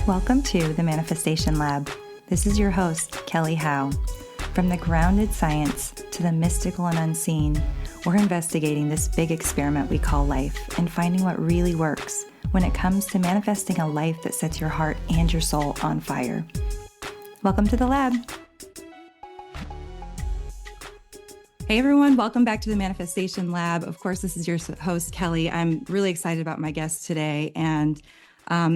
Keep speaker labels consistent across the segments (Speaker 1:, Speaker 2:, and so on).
Speaker 1: Welcome to the Manifestation Lab. This is your host, Kelly Howe. From the grounded science to the mystical and unseen, we're investigating this big experiment we call life and finding what really works when it comes to manifesting a life that sets your heart and your soul on fire. Welcome to the lab. Hey everyone, welcome back to the Manifestation Lab. Of course, this is your host, Kelly. I'm really excited about my guest today. And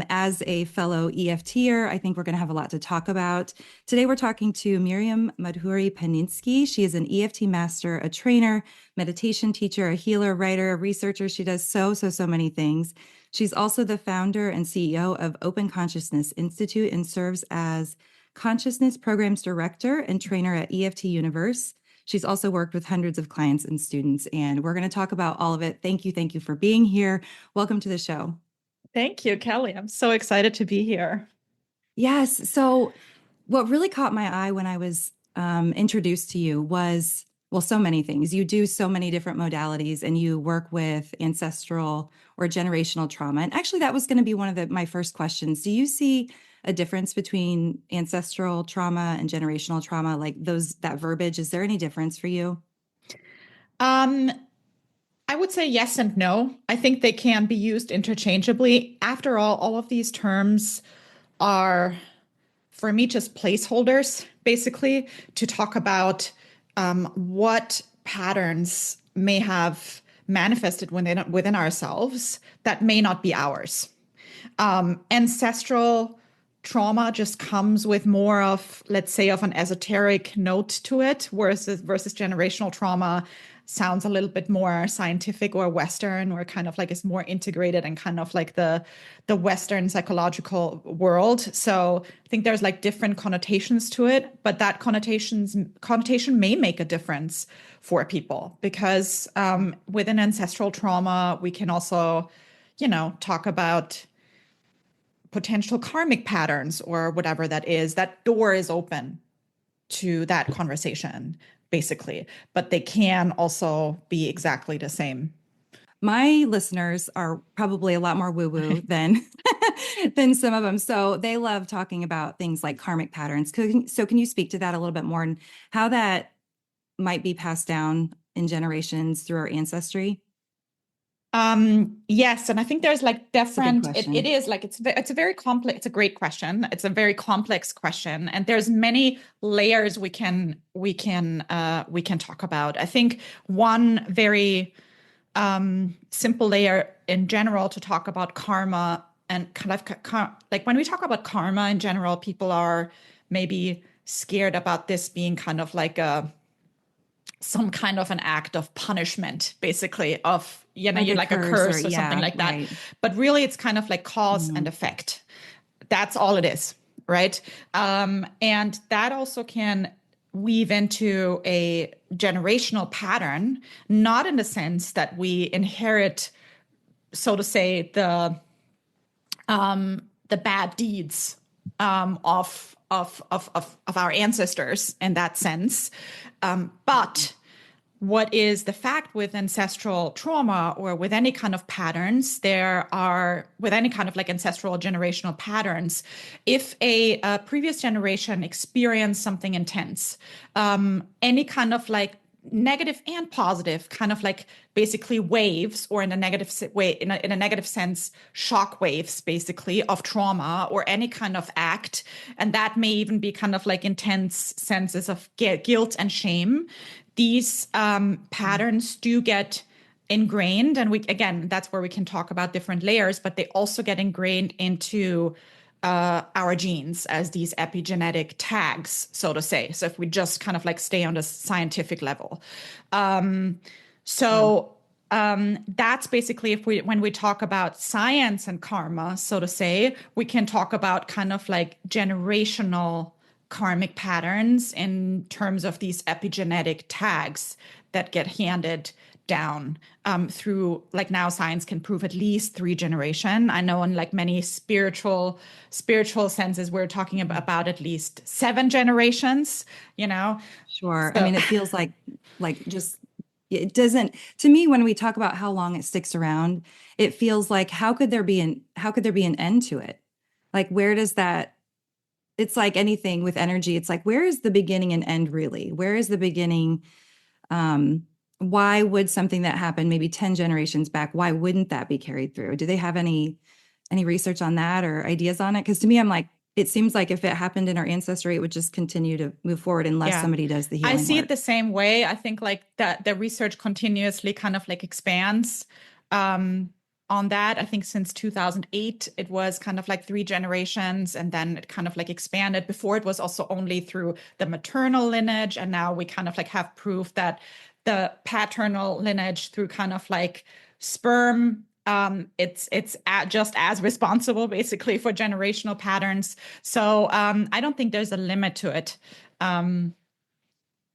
Speaker 1: as a fellow EFTer, I think we're going to have a lot to talk about. Today, we're talking to Mirjam Madhuri Paninski. She is an EFT master, a trainer, meditation teacher, a healer, writer, a researcher. She does so many things. She's also the founder and CEO of Open Consciousness Institute and serves as Consciousness Programs Director and Trainer at EFT Universe. She's also worked with hundreds of clients and students, and we're going to talk about all of it. Thank you for being here. Welcome to the show.
Speaker 2: Thank you, Kelly. I'm so excited to be here.
Speaker 1: Yes. So what really caught my eye when I was introduced to you was, well, so many things. You do so many different modalities and you work with ancestral or generational trauma. And actually, that was going to be one of my first questions. Do you see a difference between ancestral trauma and generational trauma? Like that verbiage, is there any difference for you?
Speaker 2: I would say yes and no. I think they can be used interchangeably. After all of these terms are, for me, just placeholders, basically, to talk about what patterns may have manifested within ourselves that may not be ours. Ancestral trauma just comes with more of, let's say, of an esoteric note to it, versus generational trauma sounds a little bit more scientific or Western, or kind of like is more integrated and kind of like the Western psychological world. So I think there's like different connotations to it, but that connotation may make a difference for people, because within ancestral trauma, we can also, talk about potential karmic patterns or whatever that is. That door is open to that conversation, basically, but they can also be exactly the same.
Speaker 1: My listeners are probably a lot more woo-woo than some of them. So they love talking about things like karmic patterns. So can you speak to that a little bit more and how that might be passed down in generations through our ancestry?
Speaker 2: Yes. And I think there's like different, it is like, it's a very complex, it's a great question. It's a very complex question. And there's many layers we can talk about. I think one very simple layer in general to talk about karma, and kind of like when we talk about karma in general, people are maybe scared about this being kind of like some kind of an act of punishment, basically, of, like a curse or something like that. Right. But really, it's kind of like cause and effect. That's all it is, right? And that also can weave into a generational pattern, not in the sense that we inherit, so to say, the bad deeds of our ancestors in that sense. But what is the fact with ancestral trauma or with any kind of patterns, with any kind of like ancestral generational patterns, if a previous generation experienced something intense, any kind of like negative and positive kind of like basically waves, or in a negative way, in a negative sense, shock waves, basically, of trauma or any kind of act. And that may even be kind of like intense senses of guilt and shame. These patterns do get ingrained. And again, that's where we can talk about different layers, but they also get ingrained into our genes as these epigenetic tags, so to say. So if we just kind of like stay on the scientific level. That's basically when we talk about science and karma, so to say, we can talk about kind of like generational karmic patterns in terms of these epigenetic tags that get handed down through, like, now science can prove at least 3 generations. I know in like many spiritual senses, we're talking about at least 7 generations,
Speaker 1: Sure. So, I mean, it feels like just, it doesn't, to me, when we talk about how long it sticks around, it feels like, how could there be an end to it? Like, where does that, it's like anything with energy. It's like, where is the beginning and end really? Where is the beginning? Um, why would something that happened maybe 10 generations back, why wouldn't that be carried through? Do they have any research on that or ideas on it? Because to me, I'm like, it seems like if it happened in our ancestry, it would just continue to move forward unless
Speaker 2: Yeah.
Speaker 1: somebody does the
Speaker 2: I
Speaker 1: healing
Speaker 2: see it
Speaker 1: work.
Speaker 2: the same way. I think like that the research continuously kind of like expands um, on that. I think since 2008, it was kind of like three generations, and then it kind of like expanded. Before it was also only through the maternal lineage, and now we kind of like have proof that the paternal lineage through kind of like sperm, just as responsible basically for generational patterns. So I don't think there's a limit to it um,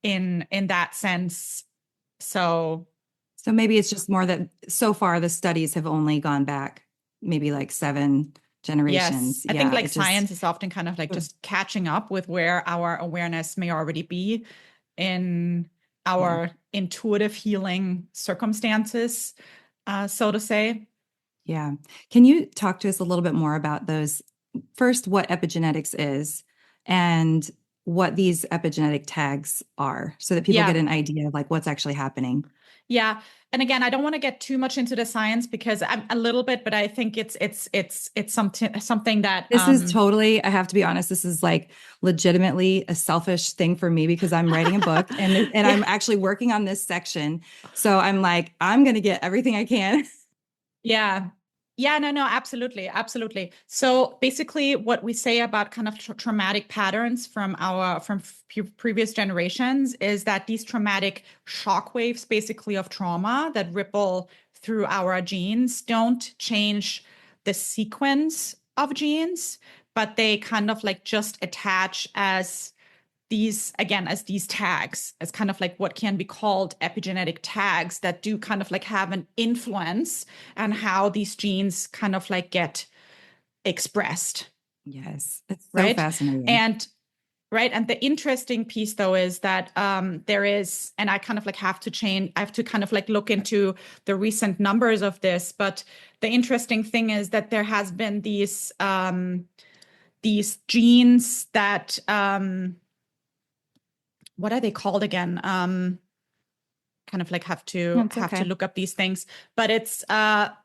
Speaker 2: in that sense. So
Speaker 1: So maybe it's just more that so far the studies have only gone back maybe like 7
Speaker 2: yes,
Speaker 1: generations.
Speaker 2: I think
Speaker 1: Yeah,
Speaker 2: like
Speaker 1: it just,
Speaker 2: science is often kind of like just catching up with where our awareness may already be in
Speaker 1: yeah.
Speaker 2: our intuitive healing circumstances, so to say.
Speaker 1: Yeah. Can you talk to us a little bit more about those? First, what epigenetics is and what these epigenetic tags are so that people get
Speaker 2: Yeah.
Speaker 1: an idea of like what's actually happening.
Speaker 2: Yeah. And again, I don't want to get too much into the science because I'm a little bit, but I think it's something that
Speaker 1: This is totally, I have to be honest, this is like legitimately a selfish thing for me because I'm writing a book and
Speaker 2: yeah.
Speaker 1: I'm actually working on this section. So I'm like, I'm going to get everything I can.
Speaker 2: Yeah. Yeah, no, absolutely. Absolutely. So basically what we say about kind of traumatic patterns from previous generations is that these traumatic shock waves basically of trauma that ripple through our genes don't change the sequence of genes, but they kind of like just attach as these again as these tags, as kind of like what can be called epigenetic tags that do kind of like have an influence on how these genes kind of like get expressed.
Speaker 1: Yes, it's so
Speaker 2: Right.
Speaker 1: fascinating.
Speaker 2: And right. And the interesting piece though is that there is, and I kind of like I have to kind of like look into the recent numbers of this, but the interesting thing is that there has been these genes that what are they called again? Kind of like
Speaker 1: No, it's
Speaker 2: have to
Speaker 1: okay.
Speaker 2: look up these things, but it's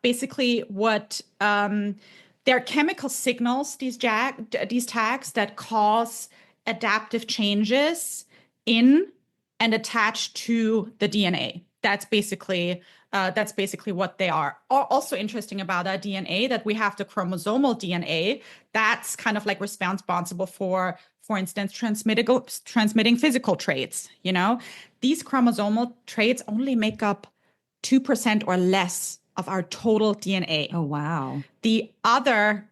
Speaker 2: basically what they're chemical signals, these tags that cause adaptive changes in and attached to the DNA. That's basically what they are. Also interesting about our DNA that we have the chromosomal DNA that's kind of like responsible for instance, transmitting physical traits. You know, these chromosomal traits only make up 2% or less of our total DNA.
Speaker 1: Oh, wow.
Speaker 2: The other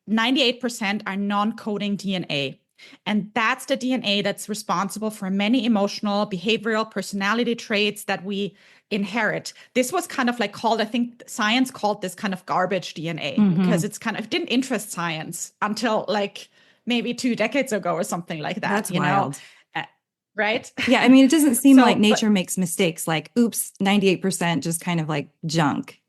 Speaker 2: 98% are non-coding DNA. And that's the DNA that's responsible for many emotional, behavioral, personality traits that we inherit. This was kind of like called, I think science called this kind of garbage DNA because
Speaker 1: Hmm.
Speaker 2: it's kind of, it didn't interest science until like maybe 2 decades ago or something like that,
Speaker 1: That's
Speaker 2: you know?
Speaker 1: wild.
Speaker 2: Uh, right?
Speaker 1: Yeah, I mean, it doesn't seem like
Speaker 2: So,
Speaker 1: nature
Speaker 2: but
Speaker 1: makes mistakes. Like, oops, 98% just kind of like junk.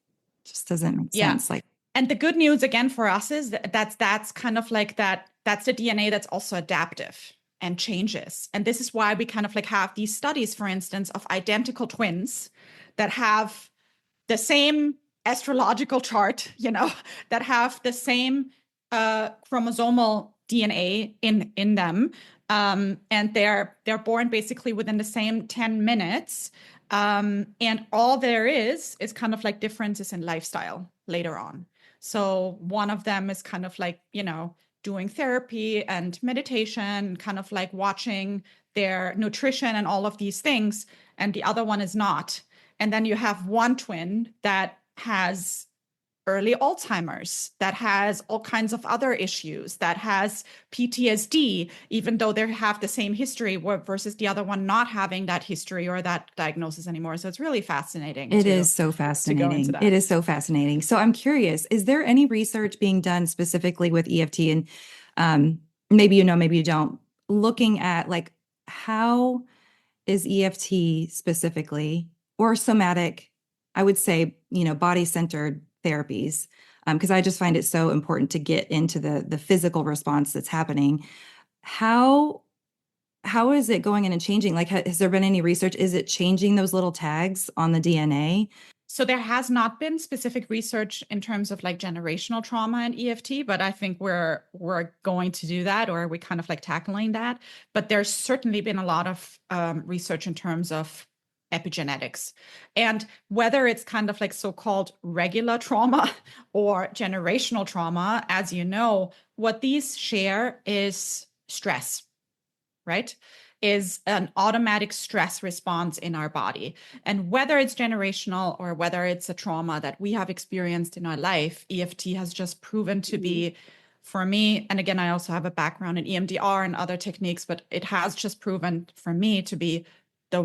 Speaker 1: Just doesn't make
Speaker 2: yeah.
Speaker 1: sense. Like,
Speaker 2: And the good news again for us is that that's kind of like that's the DNA that's also adaptive and changes. And this is why we kind of like have these studies, for instance, of identical twins that have the same astrological chart, you know, that have the same chromosomal DNA in them, and they're born basically within the same 10 minutes, and all there is kind of like differences in lifestyle later on. So one of them is kind of like, you know, doing therapy and meditation, kind of like watching their nutrition and all of these things, and the other one is not. And then you have one twin that has early Alzheimer's, that has all kinds of other issues, that has PTSD, even though they have the same history versus the other one not having that history or that diagnosis anymore. So it's really fascinating
Speaker 1: it is so
Speaker 2: to go into
Speaker 1: fascinating. It
Speaker 2: that.
Speaker 1: is so fascinating. So I'm curious, is there any research being done specifically with EFT? And um, maybe you know, maybe you don't, looking at like how is EFT specifically or somatic, I would say, you know, body centered therapies. because I just find it so important to get into the physical response that's happening. How is it going in and changing? Like, has there been any research? Is it changing those little tags on the DNA?
Speaker 2: So there has not been specific research in terms of like generational trauma and EFT, but I think we're going to do that, or we kind of like tackling that. But there's certainly been a lot of research in terms of epigenetics, and whether it's kind of like so-called regular trauma or generational trauma, as you know, what these share is stress, right? Is an automatic stress response in our body. And whether it's generational or whether it's a trauma that we have experienced in our life, EFT has just proven to be, for me, and again, I also have a background in EMDR and other techniques, but it has just proven for me to be the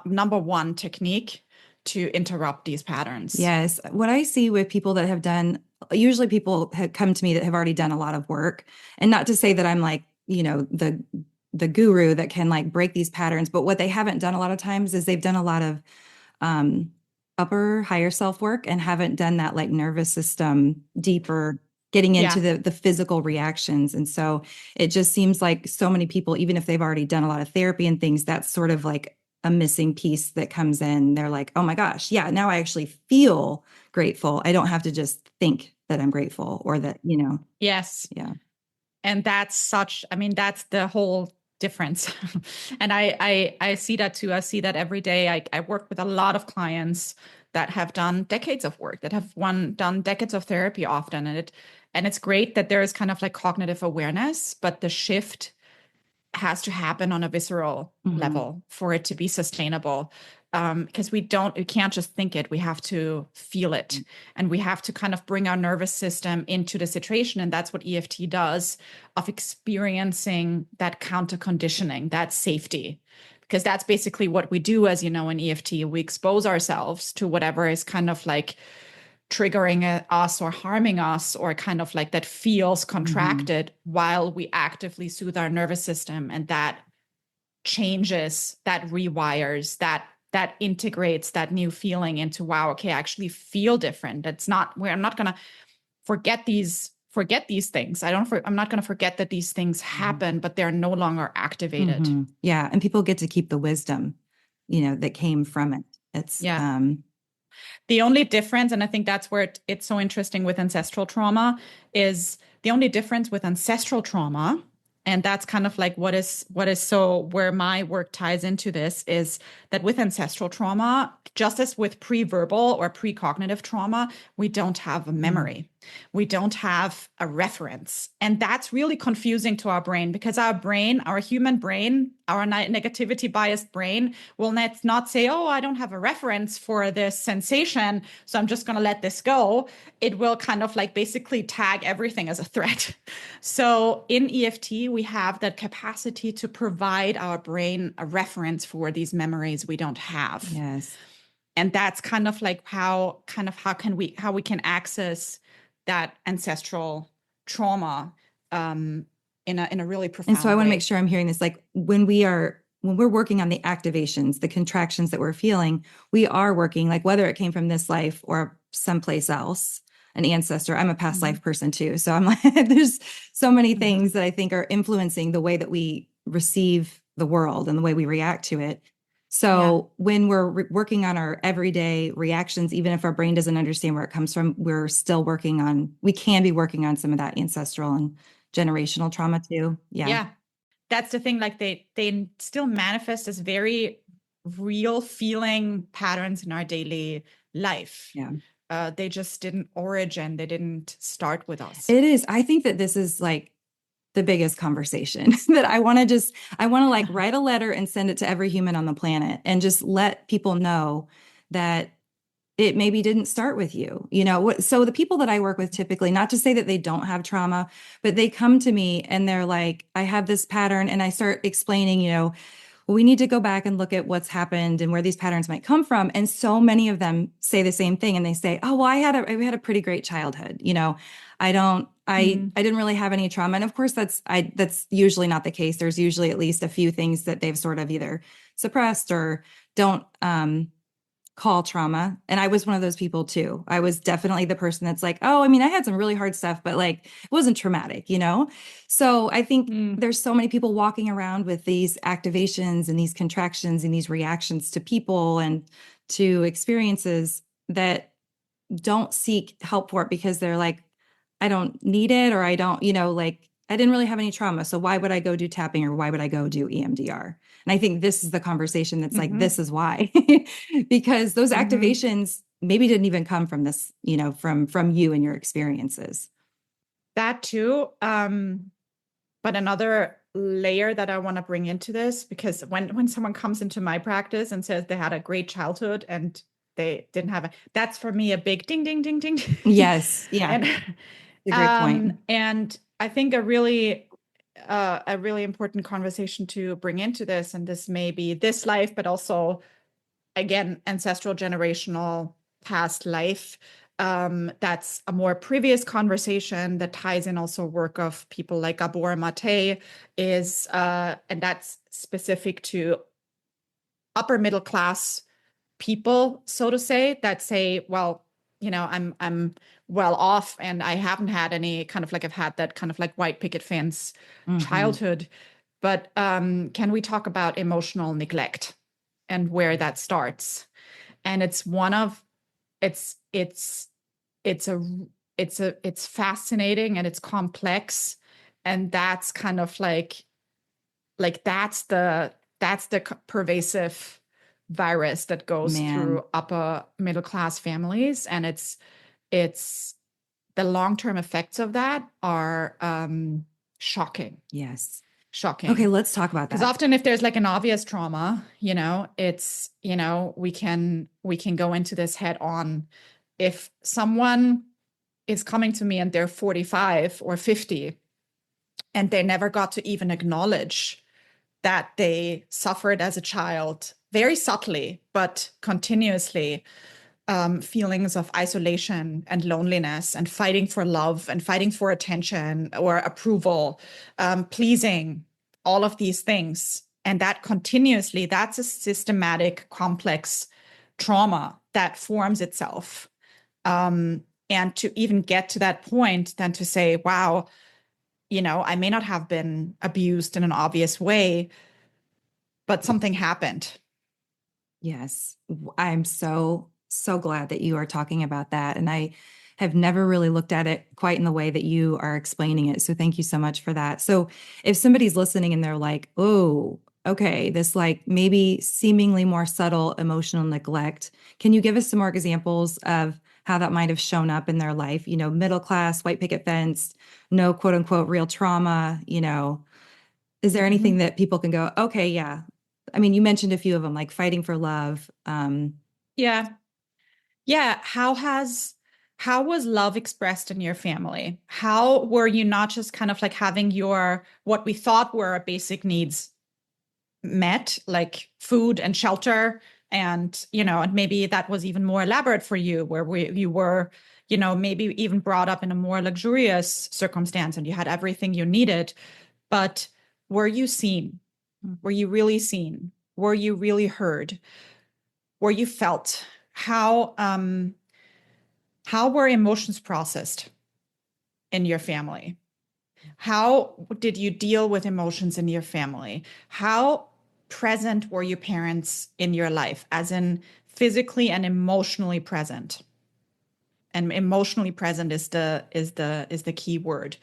Speaker 2: number one technique to interrupt these patterns.
Speaker 1: Yes. What I see with people that have done, usually people have come to me that have already done a lot of work. And not to say that I'm like, the guru that can like break these patterns, but what they haven't done a lot of times is they've done a lot of upper higher self work and haven't done that like nervous system deeper, getting into the physical reactions. And so it just seems like so many people, even if they've already done a lot of therapy and things, that's sort of like a missing piece that comes in. They're like, oh my gosh, yeah, now I actually feel grateful. I don't have to just think that I'm grateful or that,
Speaker 2: Yes.
Speaker 1: Yeah.
Speaker 2: And that's that's the whole difference. And I see that too. I see that every day. I work with a lot of clients that have done decades of work, that have done decades of therapy often. And it's great that there is kind of like cognitive awareness, but the shift has to happen on a visceral level for it to be sustainable. Because we can't just think it, we have to feel it. And we have to kind of bring our nervous system into the situation. And that's what EFT does, of experiencing that counter conditioning, that safety. Because that's basically what we do, as you know, in EFT. We expose ourselves to whatever is kind of like triggering us or harming us, or kind of like that feels contracted, while we actively soothe our nervous system. And that changes, that rewires, that integrates that new feeling into, wow, okay, I actually feel different. I'm not going to forget these things. I'm not going to forget that these things happen, but they're no longer activated.
Speaker 1: Yeah. And people get to keep the wisdom, that came from it. It's,
Speaker 2: the only difference, and I think that's where it's so interesting with ancestral trauma, is the only difference with ancestral trauma, and that's kind of like what is so where my work ties into this, is that with ancestral trauma, just as with pre-verbal or pre-cognitive trauma, we don't have a memory. We don't have a reference. And that's really confusing to our brain, because our human brain, our negativity biased brain will not say, oh, I don't have a reference for this sensation, so I'm just going to let this go. It will kind of like basically tag everything as a threat. So in EFT, we have that capacity to provide our brain a reference for these memories we don't have.
Speaker 1: Yes.
Speaker 2: And that's kind of like how we can access that ancestral trauma in a really profound way.
Speaker 1: And so I want to make sure I'm hearing this. Like when we're working on the activations, the contractions that we're feeling, we are working, like whether it came from this life or someplace else, an ancestor. I'm a past life person too. So I'm like, there's so many things that I think are influencing the way that we receive the world and the way we react to it. So when we're working on our everyday reactions, even if our brain doesn't understand where it comes from, we can be working on some of that ancestral and generational trauma too.
Speaker 2: Yeah. That's the thing. Like they still manifest as very real feeling patterns in our daily life.
Speaker 1: Yeah.
Speaker 2: They just they didn't start with us.
Speaker 1: It is. I think that this is like the biggest conversation that I want to like write a letter and send it to every human on the planet and just let people know that it maybe didn't start with you, So the people that I work with typically, not to say that they don't have trauma, but they come to me and they're like, I have this pattern, and I start explaining, well, we need to go back and look at what's happened and where these patterns might come from. And so many of them say the same thing. And they say, oh, well, I had a pretty great childhood. I didn't really have any trauma. And of course, that's usually not the case. There's usually at least a few things that they've sort of either suppressed or don't call trauma. And I was one of those people too. I was definitely the person that's like, oh, I mean, I had some really hard stuff, but like it wasn't traumatic, you know? So I think
Speaker 2: Mm.
Speaker 1: there's so many people walking around with these activations and these contractions and these reactions to people and to experiences that don't seek help for it because they're like, I don't need it, or I don't, like I didn't really have any trauma. So why would I go do tapping or why would I go do EMDR? And I think this is the conversation that's like,
Speaker 2: Mm-hmm.
Speaker 1: this is why, because those
Speaker 2: Mm-hmm.
Speaker 1: activations maybe didn't even come from this, from you and your experiences.
Speaker 2: That too. But another layer that I want to bring into this, because when someone comes into my practice and says they had a great childhood and they didn't have that's for me a big ding, ding, ding, ding.
Speaker 1: Yes. Yeah.
Speaker 2: And
Speaker 1: A great point.
Speaker 2: and I think a really important conversation to bring into this, and this may be this life, but also again, ancestral, generational, past life. That's a more previous conversation that ties in also work of people like Gabor Mate and that's specific to upper middle class people, so to say, that say, well, I'm well off and I haven't had any kind of like I've had that kind of like white picket fence
Speaker 1: Hmm.
Speaker 2: childhood. But can we talk about emotional neglect and where that starts? And it's one of it's it's a it's fascinating and it's complex, and that's kind of like that's the pervasive virus that goes
Speaker 1: Man.
Speaker 2: through upper middle class families, and it's the long-term effects of that are shocking.
Speaker 1: Yes. Okay.
Speaker 2: Shocking.
Speaker 1: Let's talk about
Speaker 2: Because
Speaker 1: that.
Speaker 2: often if there's like an obvious trauma, it's, we can go into this head on. If someone is coming to me and they're 45 or 50 and they never got to even acknowledge that they suffered as a child, very subtly, but continuously, feelings of isolation and loneliness and fighting for love and fighting for attention or approval, pleasing, all of these things. And that continuously, that's a systematic, complex trauma that forms itself. And to even get to that point, then to say, wow, I may not have been abused in an obvious way, but something happened.
Speaker 1: Yes. I'm so, so glad that you are talking about that. And I have never really looked at it quite in the way that you are explaining it. So thank you so much for that. So if somebody's listening and they're like, oh, okay, this like maybe seemingly more subtle emotional neglect, can you give us some more examples of how that might have shown up in their life? Middle class, white picket fence, no quote unquote real trauma, is there anything
Speaker 2: Mhm.
Speaker 1: that people can go, okay, yeah. I mean, you mentioned a few of them, like fighting for love.
Speaker 2: Yeah. Yeah. How was love expressed in your family? How were you not just kind of like having what we thought were basic needs met, like food and shelter, and maybe that was even more elaborate for you, where you were, maybe even brought up in a more luxurious circumstance and you had everything you needed, but were you seen? Were you really seen? Were you really heard? Were you felt? How were emotions processed in your family? How did you deal with emotions in your family? How present were your parents in your life, as in physically and emotionally present? And emotionally present is the key word.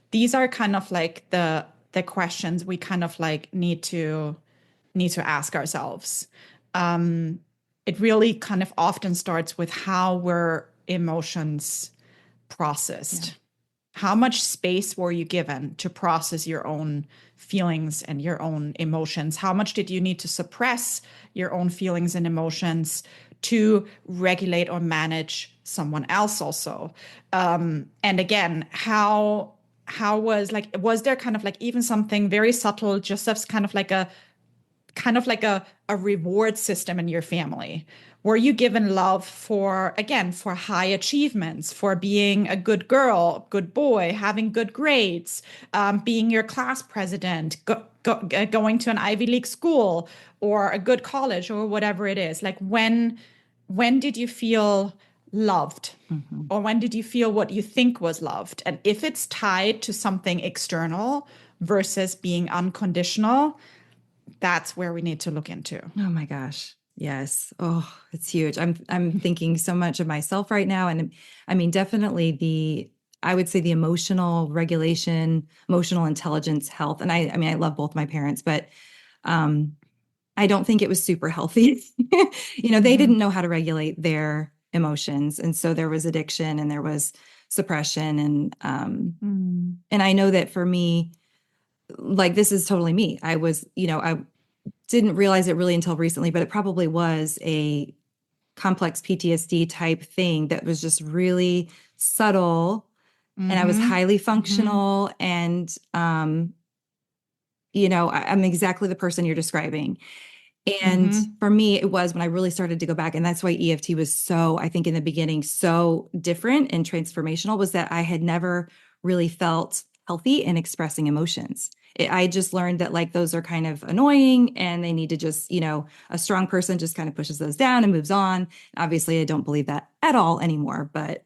Speaker 2: These are kind of like the questions we kind of like need to ask ourselves. It really kind of often starts with how were emotions
Speaker 1: Yeah.
Speaker 2: processed. How much space were you given to process your own feelings and your own emotions? How much did you need to suppress your own feelings and emotions to regulate or manage someone else also? And again, how was there kind of like even something very subtle, just as kind of like a reward system in your family? Were you given love for high achievements, for being a good girl, good boy, having good grades, being your class president, going to an Ivy League school or a good college or whatever it is? Like when did you feel loved?
Speaker 1: Mm-hmm.
Speaker 2: Or when did you feel what you think was loved? And if it's tied to something external versus being unconditional, that's where we need to look into.
Speaker 1: Oh my gosh. Yes. Oh, it's huge. I'm thinking so much of myself right now. And I mean, definitely I would say the emotional regulation, emotional intelligence, health. And I mean, I love both my parents, but um, I don't think it was super healthy. They
Speaker 2: Mm-hmm.
Speaker 1: didn't know how to regulate their emotions. And so there was addiction and there was suppression. And I know that for me, like this is totally me. I didn't realize it really until recently, but it probably was a complex PTSD type thing that was just really subtle. And I was
Speaker 2: Mm-hmm.
Speaker 1: highly
Speaker 2: Mm-hmm.
Speaker 1: functional. And, I'm exactly the person you're describing. And
Speaker 2: Mm-hmm.
Speaker 1: for me, it was when I really started to go back. And that's why EFT was so, I think in the beginning, so different and transformational was that I had never really felt healthy in expressing emotions. I just learned that like those are kind of annoying and they need to just, a strong person just kind of pushes those down and moves on. Obviously, I don't believe that at all anymore. But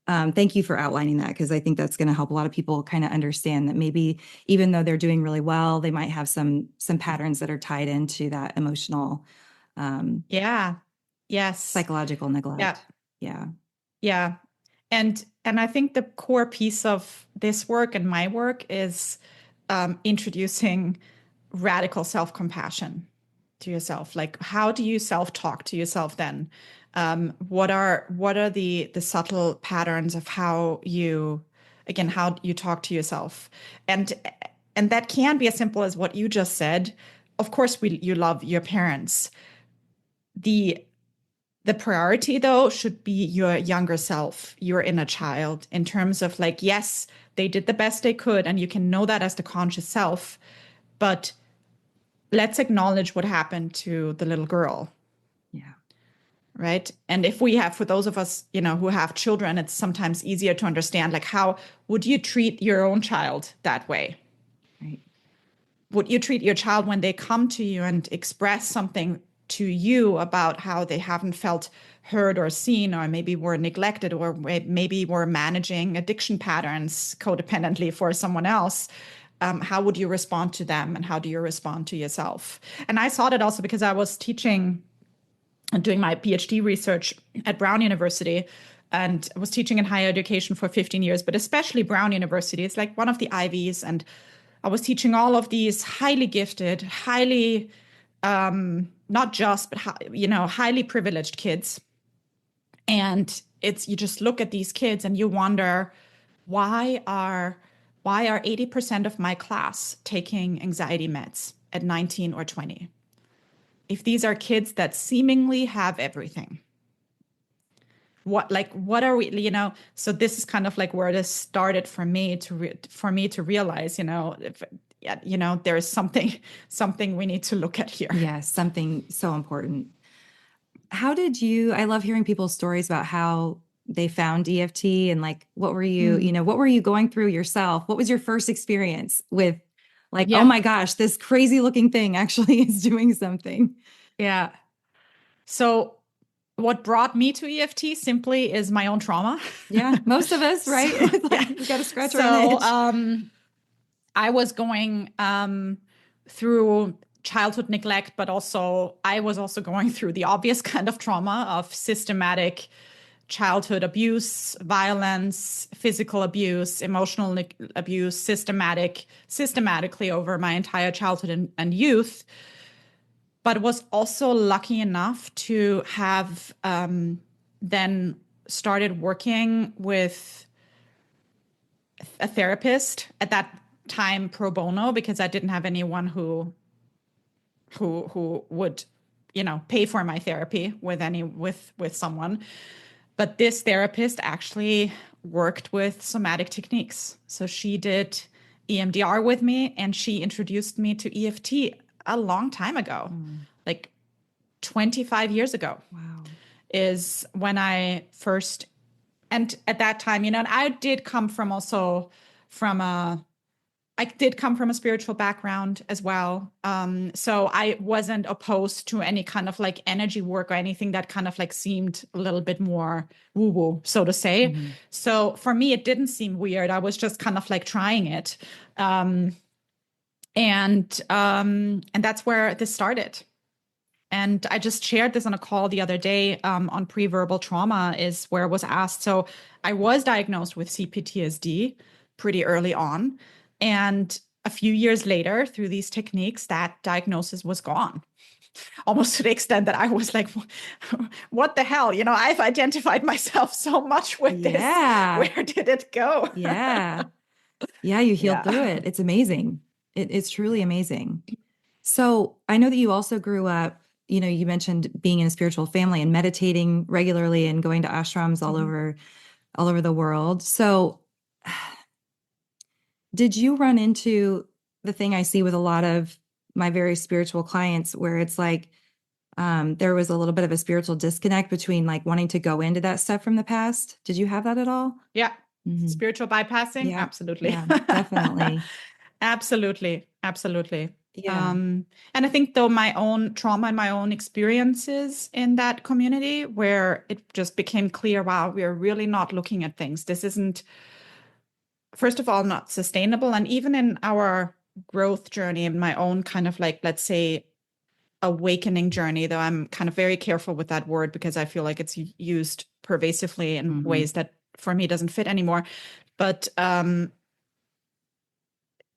Speaker 1: thank you for outlining that because I think that's going to help a lot of people kind of understand that maybe even though they're doing really well, they might have some patterns that are tied into that emotional,
Speaker 2: Yeah. Yes.
Speaker 1: psychological
Speaker 2: Yeah.
Speaker 1: neglect. Yeah.
Speaker 2: Yeah. And I think the core piece of this work and my work is introducing radical self-compassion to yourself. Like, how do you self-talk to yourself then? What are the subtle patterns of how you talk to yourself? And and that can be as simple as what you just said. Of course, you love your parents. The priority, though, should be your younger self, your inner child, in terms of like, yes, they did the best they could, and you can know that as the conscious self, but let's acknowledge what happened to the little girl,
Speaker 1: Yeah.
Speaker 2: right? And if we have, for those of us, who have children, it's sometimes easier to understand, like, how would you treat your own child that way?
Speaker 1: Right.
Speaker 2: Would you treat your child when they come to you and express something to you about how they haven't felt heard or seen, or maybe were neglected, or maybe were managing addiction patterns codependently for someone else? How would you respond to them, and how do you respond to yourself? And I saw that also because I was teaching and doing my PhD research at Brown University, and I was teaching in higher education for 15 years, but especially Brown University. It's like one of the Ivies. And I was teaching all of these highly gifted, highly, not just, but, highly privileged kids. And you just look at these kids and you wonder, why are 80% of my class taking anxiety meds at 19 or 20? If these are kids that seemingly have everything, what are we, so this is kind of like where this started for me to realize, if, yeah, there's something we need to look at here.
Speaker 1: Yes. Something so important. I love hearing people's stories about how they found EFT and like, what were you going through yourself? What was your first experience with like, oh
Speaker 2: Yeah.
Speaker 1: my gosh, this crazy looking thing actually is doing something.
Speaker 2: Yeah. So what brought me to EFT simply is my own trauma.
Speaker 1: Yeah. Most of us, right?
Speaker 2: So,
Speaker 1: It's
Speaker 2: yeah.
Speaker 1: like we got to scratch our own
Speaker 2: So
Speaker 1: itch.
Speaker 2: I was going through childhood neglect, but also I was also going through the obvious kind of trauma of systematic childhood abuse, violence, physical abuse, emotional abuse, systematically over my entire childhood and youth. But was also lucky enough to have then started working with a therapist, at that time pro bono, because I didn't have anyone who would, pay for my therapy with someone. But this therapist actually worked with somatic techniques. So she did EMDR with me, and she introduced me to EFT a long time ago, like 25 years ago
Speaker 1: Wow.
Speaker 2: is when I first, and at that time, and I did come from a I did come from a spiritual background as well. So I wasn't opposed to any kind of like energy work or anything that kind of like seemed a little bit more woo-woo, so to say.
Speaker 1: Mm-hmm.
Speaker 2: So for me, it didn't seem weird. I was just kind of like trying it. And that's where this started. And I just shared this on a call the other day on pre-verbal trauma, is where I was asked. So I was diagnosed with CPTSD pretty early on. And a few years later, through these techniques, that diagnosis was gone. Almost to the extent that I was like, what the hell? I've identified myself so much with this. Where did it go?
Speaker 1: Yeah. Yeah, you healed through it. It's amazing. It's truly amazing. So I know that you also grew up, you mentioned being in a spiritual family and meditating regularly and going to ashrams all over the world. So did you run into the thing I see with a lot of my very spiritual clients where it's like there was a little bit of a spiritual disconnect between like wanting to go into that stuff from the past? Did you have that at all?
Speaker 2: Yeah. Mm-hmm. Spiritual bypassing?
Speaker 1: Yeah.
Speaker 2: Absolutely.
Speaker 1: Yeah, definitely.
Speaker 2: Absolutely.
Speaker 1: Yeah.
Speaker 2: And I think though my own trauma and my own experiences in that community where it just became clear, wow, we're really not looking at things. This isn't, first of all, not sustainable. And even in our growth journey, in my own kind of like, let's say, awakening journey, though I'm kind of very careful with that word because I feel like it's used pervasively in ways that for me doesn't fit anymore. But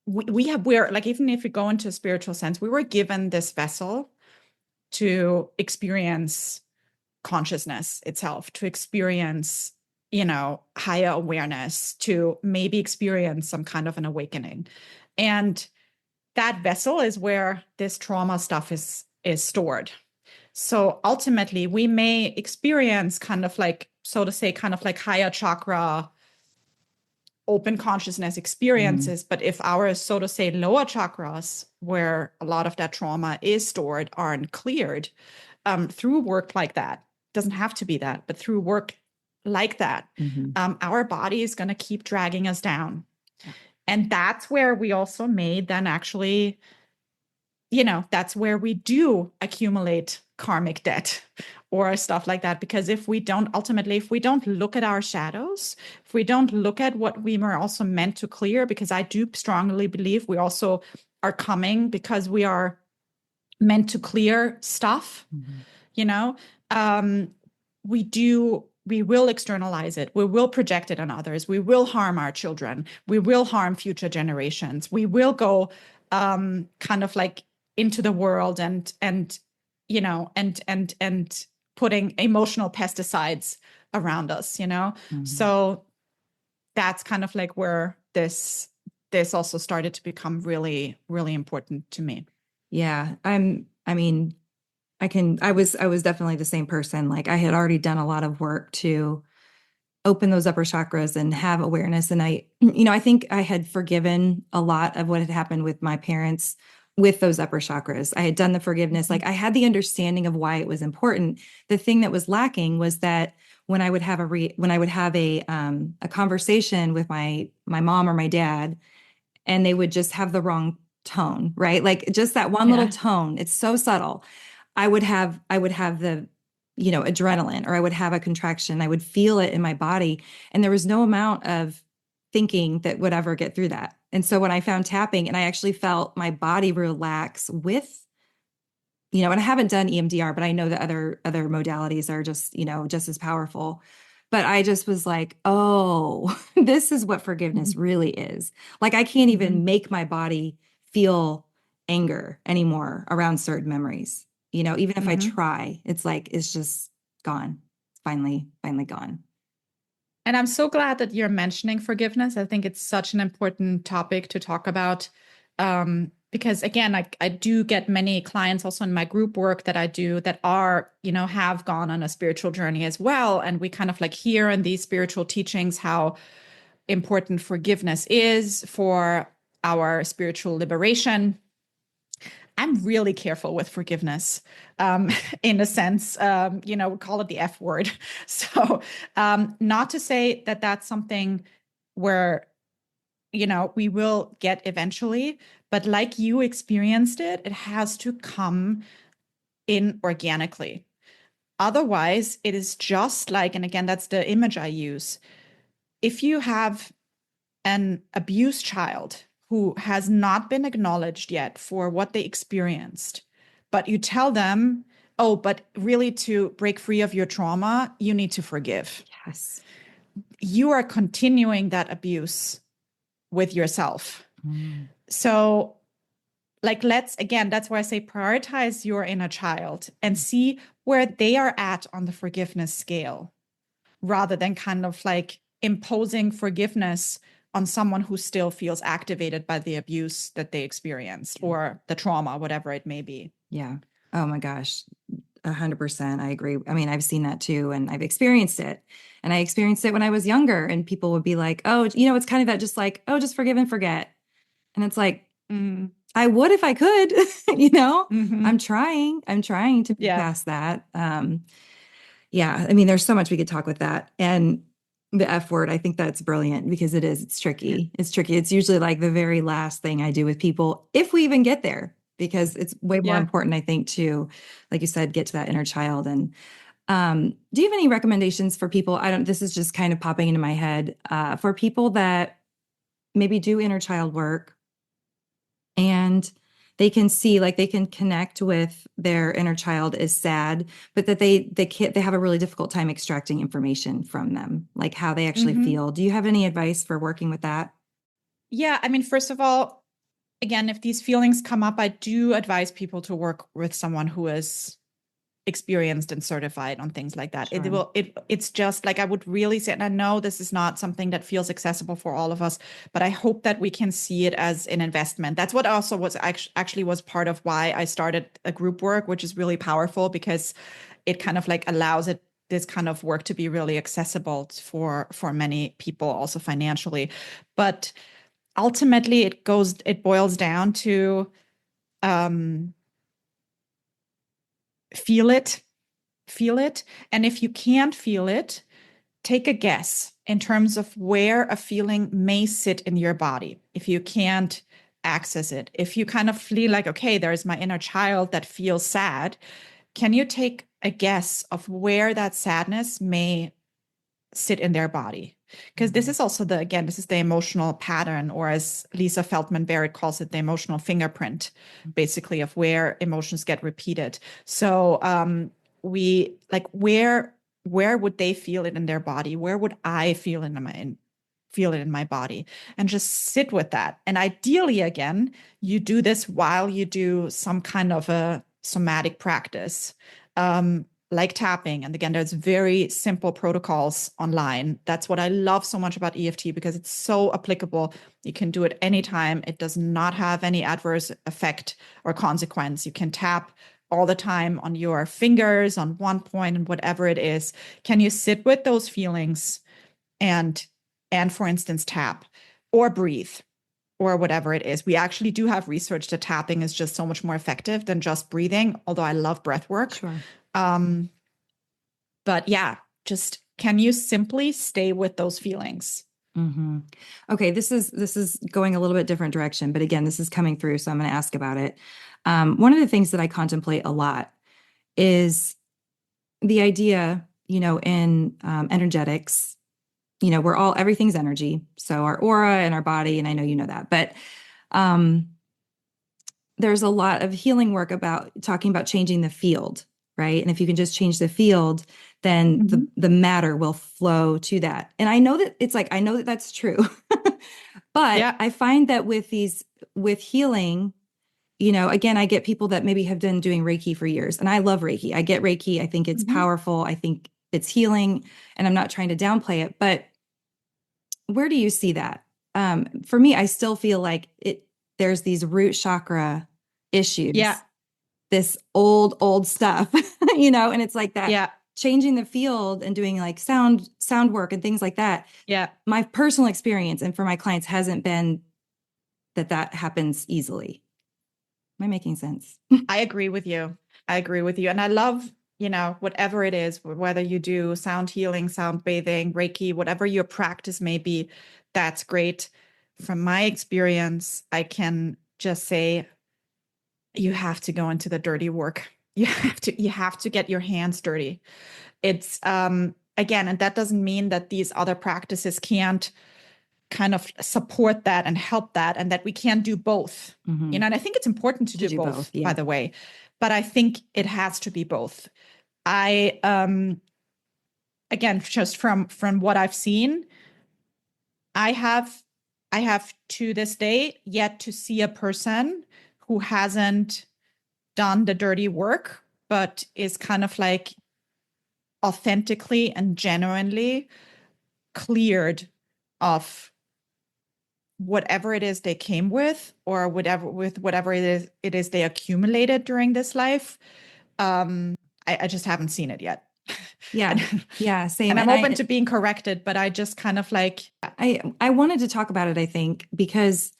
Speaker 2: we're like, even if we go into a spiritual sense, we were given this vessel to experience consciousness itself, to experience, higher awareness, to maybe experience some kind of an awakening. And that vessel is where this trauma stuff is stored. So ultimately, we may experience kind of like, so to say, kind of like higher chakra, open consciousness experiences. But if our, so to say, lower chakras, where a lot of that trauma is stored, aren't cleared through work like that, doesn't have to be that, but through work like that, our body is going to keep dragging us down. Yeah. And that's where we also may then actually, that's where we do accumulate karmic debt or stuff like that. Because if we don't look at our shadows, if we don't look at what we were also meant to clear, because I do strongly believe we also are coming because we are meant to clear stuff, we will externalize it. We will project it on others. We will harm our children. We will harm future generations. We will go kind of like into the world and putting emotional pesticides around us, So that's kind of like where this also started to become really, really important to me.
Speaker 1: Yeah. I was definitely the same person. Like I had already done a lot of work to open those upper chakras and have awareness. And I think I had forgiven a lot of what had happened with my parents with those upper chakras. I had done the forgiveness. Like I had the understanding of why it was important. The thing that was lacking was that when I would have a conversation with my mom or my dad, and they would just have the wrong tone, right? Like just that one little tone. It's so subtle. I would have the, adrenaline, or I would have a contraction. I would feel it in my body. And there was no amount of thinking that would ever get through that. And so when I found tapping, and I actually felt my body relax with, and I haven't done EMDR, but I know that other modalities are just, just as powerful. But I just was like, oh, this is what forgiveness really is. Like I can't even make my body feel anger anymore around certain memories. Even if I try, it's like, it's just gone. It's finally gone.
Speaker 2: And I'm so glad that you're mentioning forgiveness. I think it's such an important topic to talk about. Because again, I do get many clients also in my group work that I do that are, have gone on a spiritual journey as well. And we kind of like hear in these spiritual teachings how important forgiveness is for our spiritual liberation. I'm really careful with forgiveness, in a sense, we call it the F word. So not to say that that's something where we will get eventually, but like you experienced it, it has to come in organically. Otherwise, it is just like, and again, that's the image I use. If you have an abused child who has not been acknowledged yet for what they experienced, but you tell them, oh, but really to break free of your trauma, you need to forgive.
Speaker 1: Yes.
Speaker 2: You are continuing that abuse with yourself.
Speaker 1: Mm.
Speaker 2: So, like, that's why I say prioritize your inner child and see where they are at on the forgiveness scale, rather than kind of like imposing forgiveness on someone who still feels activated by the abuse that they experienced or the trauma, whatever it may be.
Speaker 1: Yeah. Oh my gosh. 100%. I agree. I mean, I've seen that too, and I've experienced it. And I experienced it when I was younger, and people would be like, oh, it's kind of that just like, oh, just forgive and forget. And it's like, I would if I could,
Speaker 2: Mm-hmm.
Speaker 1: I'm trying to
Speaker 2: Yeah.
Speaker 1: pass that. Yeah. I mean, there's so much we could talk with that. And the F word, I think that's brilliant because it's tricky. It's tricky. It's usually like the very last thing I do with people, if we even get there, because it's way more important, I think, to, like you said, get to that inner child. And do you have any recommendations for people? This is just kind of popping into my head, for people that maybe do inner child work and they can see, like, they can connect with their inner child is sad, but that they have a really difficult time extracting information from them, like how they actually feel. Do you have any advice for working with that?
Speaker 2: Yeah. I mean, first of all, again, if these feelings come up, I do advise people to work with someone who is experienced and certified on things like that.
Speaker 1: Sure.
Speaker 2: It's just like, I would really say, and I know this is not something that feels accessible for all of us, but I hope that we can see it as an investment. That's what also was actually was part of why I started a group work, which is really powerful because it kind of like allows this kind of work to be really accessible for many people, also financially. But ultimately it boils down to um, feel it. And if you can't feel it, take a guess in terms of where a feeling may sit in your body. If you can't access it, if you kind of feel like, okay, there's my inner child that feels sad, can you take a guess of where that sadness may sit in their body? Because this is also this is the emotional pattern, or as Lisa Feldman Barrett calls it, the emotional fingerprint, basically, of where emotions get repeated. So we like, where would they feel it in their body? Where would I feel it in my body? And just sit with that. And ideally, again, you do this while you do some kind of a somatic practice. Like tapping. And again, there's very simple protocols online. That's what I love so much about EFT, because it's so applicable. You can do it anytime. It does not have any adverse effect or consequence. You can tap all the time on your fingers, on one point, and whatever it is. Can you sit with those feelings and for instance, tap or breathe or whatever it is? We actually do have research that tapping is just so much more effective than just breathing, although I love breath work.
Speaker 1: Sure.
Speaker 2: But yeah, just, can you simply stay with those feelings?
Speaker 1: Mm-hmm. Okay, this is going a little bit different direction, but again, this is coming through, so I'm going to ask about it. One of the things that I contemplate a lot is the idea, in energetics, everything's energy. So our aura and our body, and I know you know that, but there's a lot of healing work about talking about changing the field, right? And if you can just change the field, then the matter will flow to that. And I know that I know that that's true, but I find that with healing, again, I get people that maybe have been doing Reiki for years, and I love Reiki. I get Reiki. I think it's powerful. I think it's healing, and I'm not trying to downplay it, but where do you see that? For me, I still feel like there's these root chakra issues.
Speaker 2: Yeah.
Speaker 1: This old stuff, and it's like that.
Speaker 2: Yeah.
Speaker 1: Changing the field and doing like sound work and things like that.
Speaker 2: Yeah.
Speaker 1: My personal experience and for my clients hasn't been that happens easily. Am I making sense?
Speaker 2: I agree with you. And I love, whatever it is, whether you do sound healing, sound bathing, Reiki, whatever your practice may be, that's great. from my experience, I can just say you have to go into the dirty work. You have to get your hands dirty. It's again, and that doesn't mean that these other practices can't kind of support that and help that, and that we can't do both.
Speaker 1: Mm-hmm.
Speaker 2: And I think it's important to do both,
Speaker 1: yeah.
Speaker 2: by the way. But I think it has to be both. I again, just from what I've seen, I have to this day yet to see a person who hasn't done the dirty work, but is kind of like authentically and genuinely cleared of whatever it is they came with, or whatever it is they accumulated during this life. I just haven't seen it yet.
Speaker 1: Yeah. Yeah. Same.
Speaker 2: And I'm open to being corrected, but I just kind of like,
Speaker 1: I wanted to talk about it, I think, because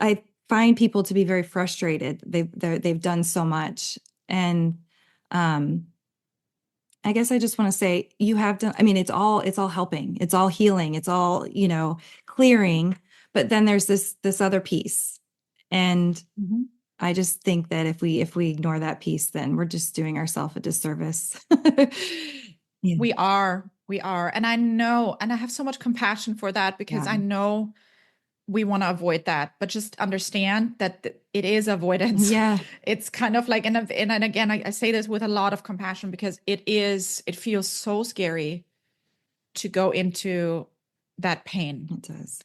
Speaker 1: I find people to be very frustrated. They've done so much. And I guess I just want to say you have done, I mean, it's all helping, it's all healing, it's all, clearing, but then there's this other piece. And I just think that if we ignore that piece, then we're just doing ourselves a disservice.
Speaker 2: Yeah. We are. And I know, and I have so much compassion for that, because I know we want to avoid that, but just understand that it is avoidance.
Speaker 1: Yeah.
Speaker 2: It's kind of like, and again, I say this with a lot of compassion, because it feels so scary to go into that pain.
Speaker 1: It does.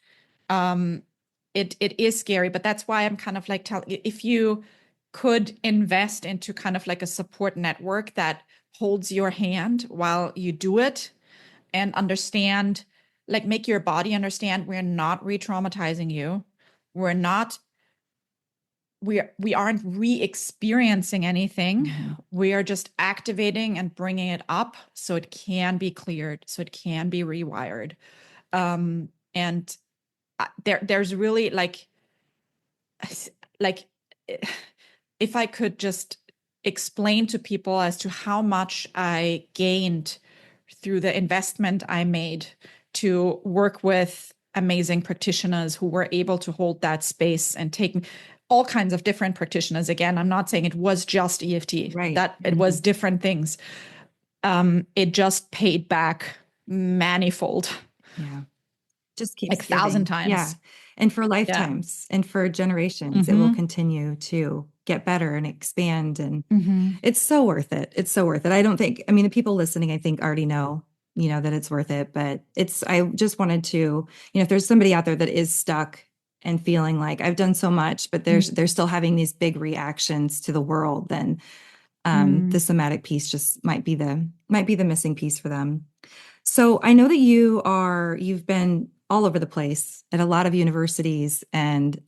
Speaker 2: It is scary, but that's why I'm kind of like, if you could invest into kind of like a support network that holds your hand while you do it, and understand, like, make your body understand we're not re-traumatizing you. We aren't re-experiencing anything.
Speaker 1: Mm-hmm.
Speaker 2: We are just activating and bringing it up so it can be cleared, so it can be rewired. And there's really like if I could just explain to people as to how much I gained through the investment I made to work with amazing practitioners who were able to hold that space, and taking all kinds of different practitioners. Again, I'm not saying it was just EFT,
Speaker 1: right?
Speaker 2: That it was different things. It just paid back manifold.
Speaker 1: Yeah. Just keeps
Speaker 2: like 1,000 times.
Speaker 1: Yeah. And for lifetimes and for generations, it will continue to get better and expand. And it's so worth it. It's so worth it. I don't think, I mean, the people listening, I think already know, that it's worth it, but I just wanted to, if there's somebody out there that is stuck and feeling like I've done so much, but they're still having these big reactions to the world, then the somatic piece just might be the missing piece for them. So I know that you've been all over the place at a lot of universities and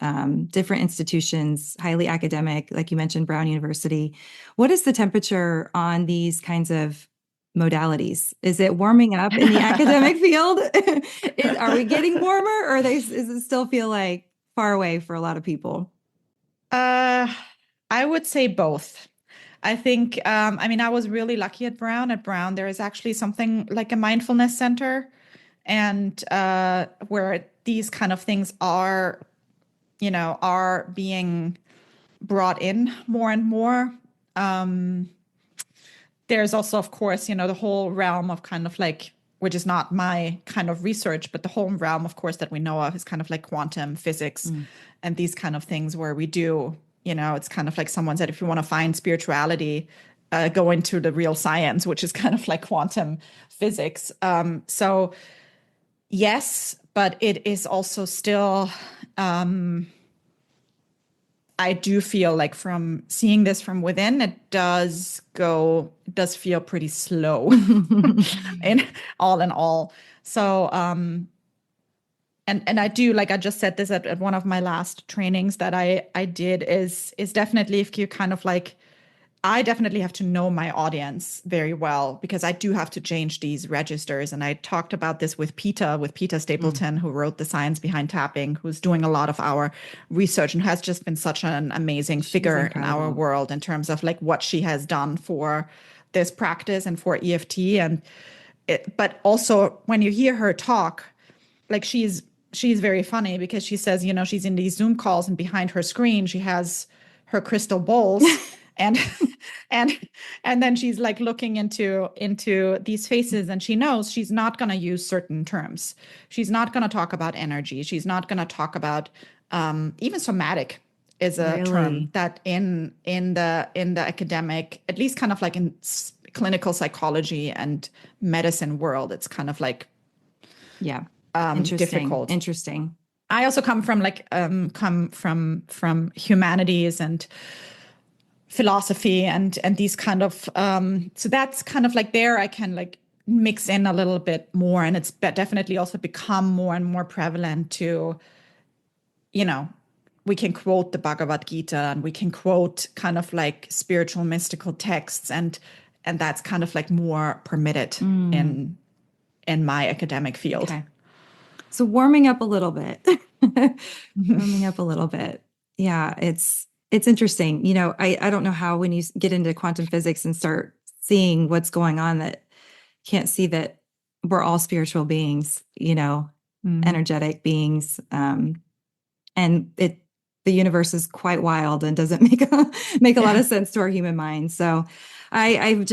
Speaker 1: different institutions, highly academic, like you mentioned, Brown University. What is the temperature on these kinds of modalities? Is it warming up in the academic field? Are we getting warmer, or does it still feel like far away for a lot of people?
Speaker 2: I would say both. I think, I was really lucky at Brown. At Brown, there is actually something like a mindfulness center, and where these kind of things are being brought in more and more. There's also, of course, the whole realm of kind of like, which is not my kind of research, but the whole realm, of course, that we know of is kind of like quantum physics and these kind of things where we do, it's kind of like someone said, if you want to find spirituality, go into the real science, which is kind of like quantum physics. So yes, but it is also still, I do feel like from seeing this from within, it does feel pretty slow in all. So, and I do, like I just said this at one of my last trainings that I did is definitely, if you kind of like, I definitely have to know my audience very well, because I do have to change these registers. And I talked about this with Peter Stapleton, who wrote The Science Behind Tapping, who's doing a lot of our research and has just been such an amazing figure in our world in terms of like what she has done for this practice and for EFT. But also when you hear her talk, like she's she's very funny because she says, she's in these Zoom calls and behind her screen, she has her crystal bowls and and and then she's like looking into these faces, and she knows she's not going to use certain terms. She's not going to talk about energy. She's not going to talk about even somatic is a term
Speaker 1: Really?
Speaker 2: that in the academic, at least kind of like in clinical psychology and medicine world, it's kind of like
Speaker 1: Yeah. Interesting.
Speaker 2: difficult.
Speaker 1: Interesting.
Speaker 2: I also come from humanities and philosophy and these kind of so that's kind of like there I can like mix in a little bit more, and it's definitely also become more and more prevalent to, we can quote the Bhagavad Gita and we can quote kind of like spiritual mystical texts, and that's kind of like more permitted in my academic field.
Speaker 1: Okay. So warming up a little bit. Warming up a little bit. Yeah, it's interesting. I don't know how when you get into quantum physics and start seeing what's going on that can't see that we're all spiritual beings, energetic beings. And the universe is quite wild and doesn't make a lot of sense to our human minds. So I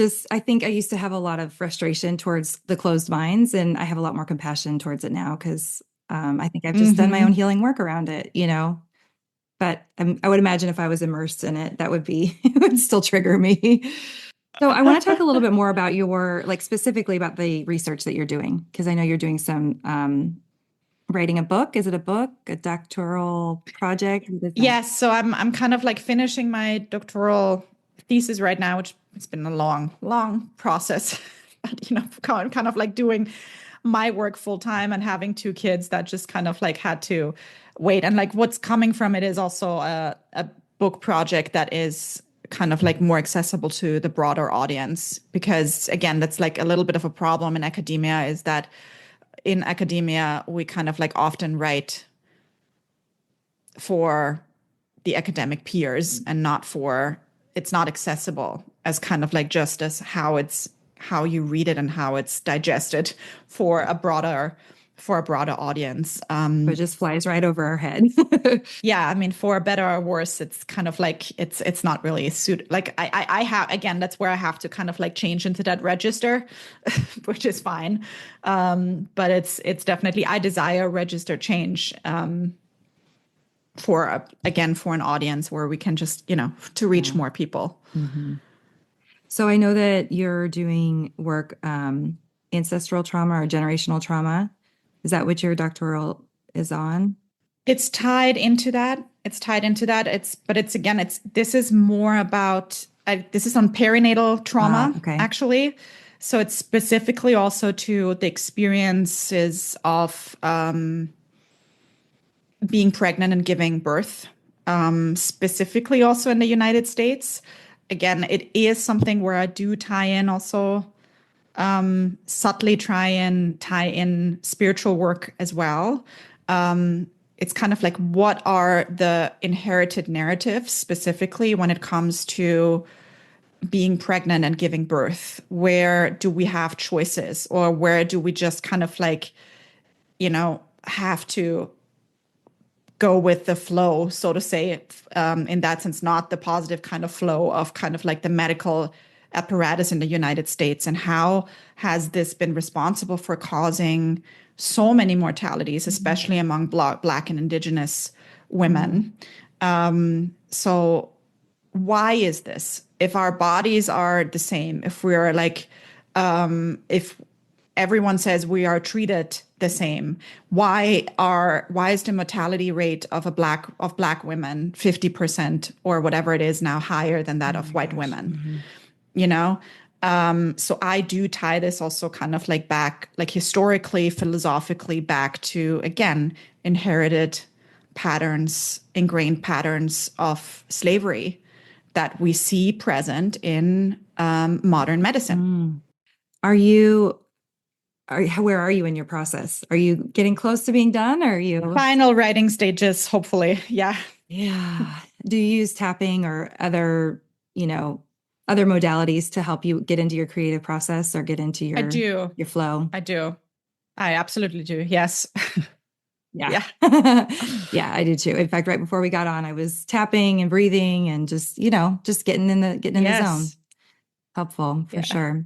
Speaker 1: think I used to have a lot of frustration towards the closed minds, and I have a lot more compassion towards it now because I think I've just done my own healing work around it, But I would imagine if I was immersed in it, it would still trigger me. So I want to talk a little bit more about specifically about the research that you're doing, because I know you're doing some writing a book. Is it a book, a doctoral project?
Speaker 2: Yes, so I'm kind of like finishing my doctoral thesis right now, which it's been a long process. But kind of like doing my work full time and having two kids that just kind of like had to wait. And like what's coming from it is also a book project that is kind of like more accessible to the broader audience, because again, that's like a little bit of a problem in academia, is that in academia we kind of like often write for the academic peers and it's not accessible as kind of like just as how you read it and how it's digested for a broader audience.
Speaker 1: It just flies right over our head.
Speaker 2: Yeah, I mean, for better or worse, it's kind of like it's not really suited. Like I have, again, that's where I have to kind of like change into that register, which is fine. But it's definitely, I desire register change for an audience where we can just, to reach more people.
Speaker 1: Mm-hmm. So I know that you're doing work, ancestral trauma or generational trauma. Is that what your doctoral is on?
Speaker 2: It's tied into that. This is more about, this is on perinatal trauma,
Speaker 1: Okay.
Speaker 2: actually. So it's specifically also to the experiences of being pregnant and giving birth, specifically also in the United States. Again, it is something where I do tie in also, subtly tie in spiritual work as well. It's kind of like, what are the inherited narratives specifically when it comes to being pregnant and giving birth? Where do we have choices, or where do we just kind of like, have to go with the flow, so to say, in that sense, not the positive kind of flow of kind of like the medical apparatus in the United States, and how has this been responsible for causing so many mortalities, especially among Black and Indigenous women. So why is this? If our bodies are the same, if we're like, if everyone says we are treated the same, why is the mortality rate of black women 50% or whatever it is now higher than that of white women? So I do tie this also kind of like back, like historically, philosophically, back to, again, inherited patterns, ingrained patterns of slavery that we see present in modern medicine.
Speaker 1: Where are you in your process? Are you getting close to being done? Or are you
Speaker 2: final writing stages, hopefully? Yeah.
Speaker 1: Do you use tapping or other modalities to help you get into your creative process or get into your flow?
Speaker 2: I do. I absolutely do. Yes.
Speaker 1: Yeah.
Speaker 2: Yeah.
Speaker 1: Yeah, I do too. In fact, right before we got on, I was tapping and breathing and just, just getting in the zone.
Speaker 2: Yes.
Speaker 1: Helpful for
Speaker 2: Yeah.
Speaker 1: sure.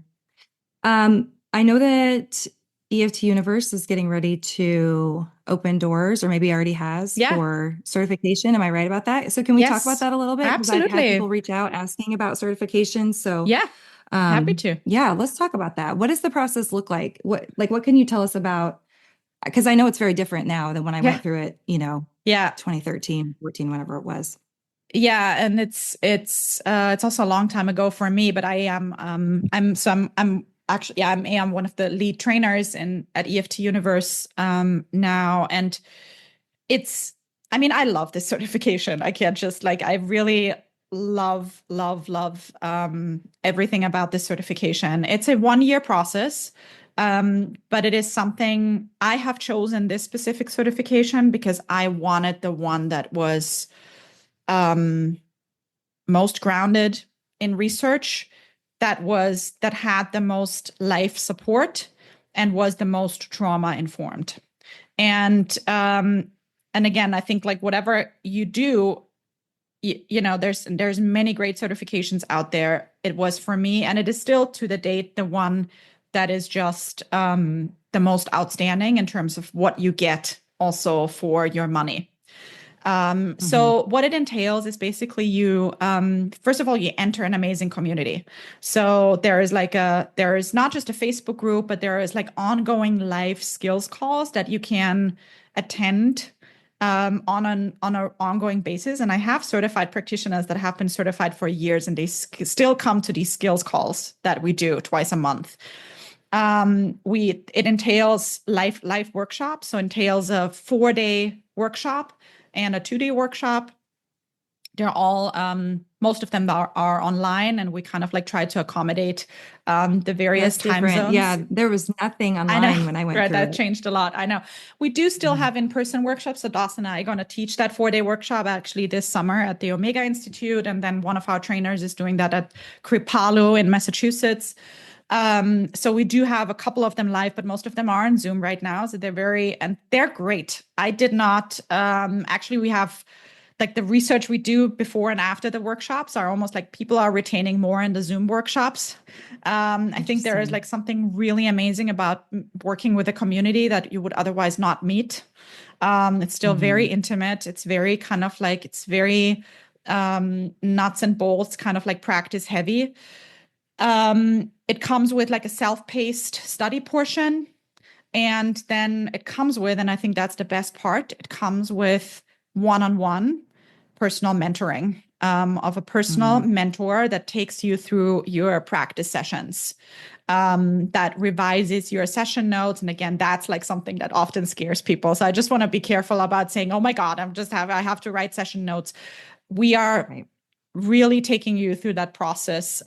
Speaker 1: I know that EFT Universe is getting ready to open doors, or maybe already has,
Speaker 2: Yeah.
Speaker 1: for certification. Am I right about that? So can we talk about
Speaker 2: Yes.
Speaker 1: that a little bit? Because I've had people
Speaker 2: Absolutely.
Speaker 1: reach out asking about certification. So
Speaker 2: Yeah. Happy to.
Speaker 1: yeah, let's talk about that. What does the process look like? What can you tell us about? Because I know it's very different now than when I
Speaker 2: Yeah.
Speaker 1: went through it,
Speaker 2: Yeah.
Speaker 1: 2013, 14, whenever it was.
Speaker 2: Yeah, and it's also a long time ago for me, but I'm actually, yeah, I am one of the lead trainers in at EFT Universe now, and it's I mean, I love this certification. I can't just like I really love everything about this certification. It's a 1 year process. But it is something I have chosen this specific certification because I wanted the one that was um, most grounded in research, that had the most life support and was the most trauma informed. And again, I think like whatever you do, there's many great certifications out there. It was for me, and it is still to the date the one that is just the most outstanding in terms of what you get also for your money.
Speaker 1: Hmm.
Speaker 2: So what it entails is basically first of all, you enter an amazing community. So there is not just a Facebook group, but there is like ongoing life skills calls that you can attend on an ongoing basis. And I have certified practitioners that have been certified for years, and they still come to these skills calls that we do twice a month. It entails life workshops, so entails a 4-day workshop and a 2-day workshop. They're all most of them are online, and we kind of like try to accommodate the various
Speaker 1: That's
Speaker 2: time
Speaker 1: different.
Speaker 2: zones.
Speaker 1: Yeah, there was nothing
Speaker 2: I know,
Speaker 1: online when I went
Speaker 2: right?
Speaker 1: through
Speaker 2: That
Speaker 1: it.
Speaker 2: changed a lot. I know. We do still
Speaker 1: Mhm.
Speaker 2: have in-person workshops. So Dawson and I are going to teach that 4-day workshop actually this summer at the Omega Institute, and then one of our trainers is doing that at Kripalu in Massachusetts. So we do have a couple of them live, but most of them are on Zoom right now. So they're great. I did not, actually, we have like the research we do before and after the workshops are almost like people are retaining more in the Zoom workshops. I think there is
Speaker 1: Interesting.
Speaker 2: like something really amazing about working with a community that you would otherwise not meet. It's still very
Speaker 1: Hmm.
Speaker 2: intimate. It's very kind of like, it's very nuts and bolts, kind of like practice heavy. It comes with like a self-paced study portion. And then it comes with, and I think that's the best part, it comes with one-on-one personal mentoring of a personal
Speaker 1: Hmm.
Speaker 2: mentor that takes you through your practice sessions, that revises your session notes. And again, that's like something that often scares people. So I just want to be careful about saying, oh my God, I have to write session notes. We are
Speaker 1: Right.
Speaker 2: really taking you through that process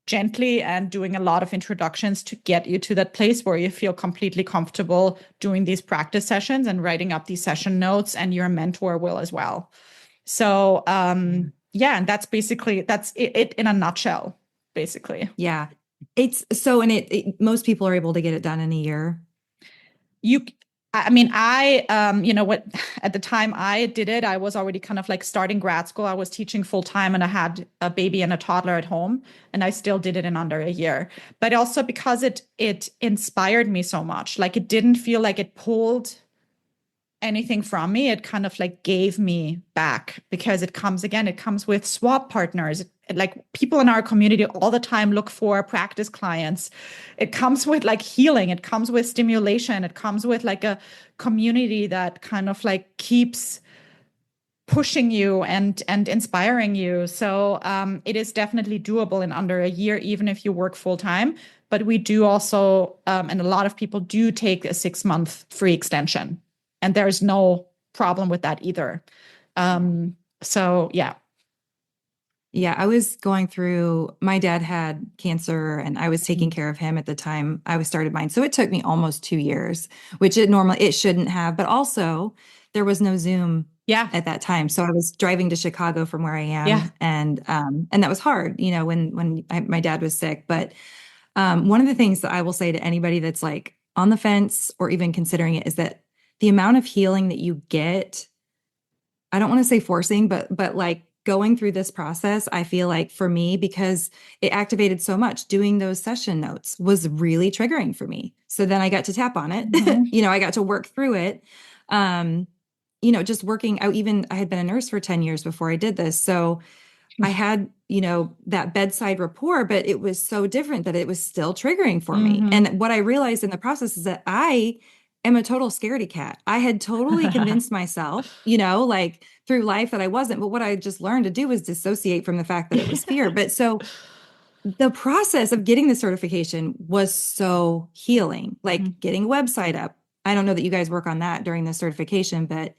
Speaker 2: gently and doing a lot of introductions to get you to that place where you feel completely comfortable doing these practice sessions and writing up these session notes, and your mentor will as well. So yeah, and that's it in a nutshell, basically.
Speaker 1: Yeah. It's so, and most people are able to get it done in a year.
Speaker 2: You I mean, you know what, at the time I did it, I was already kind of like starting grad school. I was teaching full time, and I had a baby and a toddler at home, and I still did it in under a year. But also because it inspired me so much. Like it didn't feel like it pulled anything from me. It kind of like gave me back, because it comes with swap partners. Like people in our community all the time look for practice clients. It comes with like healing, it comes with stimulation, it comes with like a community that kind of like keeps pushing you and inspiring you. So it is definitely doable in under a year, even if you work full time. But we do also, and a lot of people do take a 6-month free extension, and there's no problem with that either. So yeah.
Speaker 1: Yeah, I was going through, my dad had cancer and I was taking care of him at the time I was started mine. So it took me almost 2 years, which it shouldn't have, but also there was no Zoom
Speaker 2: Yeah.
Speaker 1: at that time. So I was driving to Chicago from where I
Speaker 2: Yeah.
Speaker 1: am, and that was hard, when my dad was sick. But one of the things that I will say to anybody that's like on the fence or even considering it is that the amount of healing that you get, I don't want to say forcing, but like going through this process, I feel like for me, because it activated so much, doing those session notes was really triggering for me. So then I got to tap on it. I got to work through it. Just working out, even I had been a nurse for 10 years before I did this. So I had, that bedside rapport, but it was so different that it was still triggering for me. And what I realized in the process is that I am a total scaredy cat. I had totally convinced myself, like through life that I wasn't. But what I just learned to do was dissociate from the fact that it was fear. But so the process of getting the certification was so healing, like getting a website up. I don't know that you guys work on that during the certification, but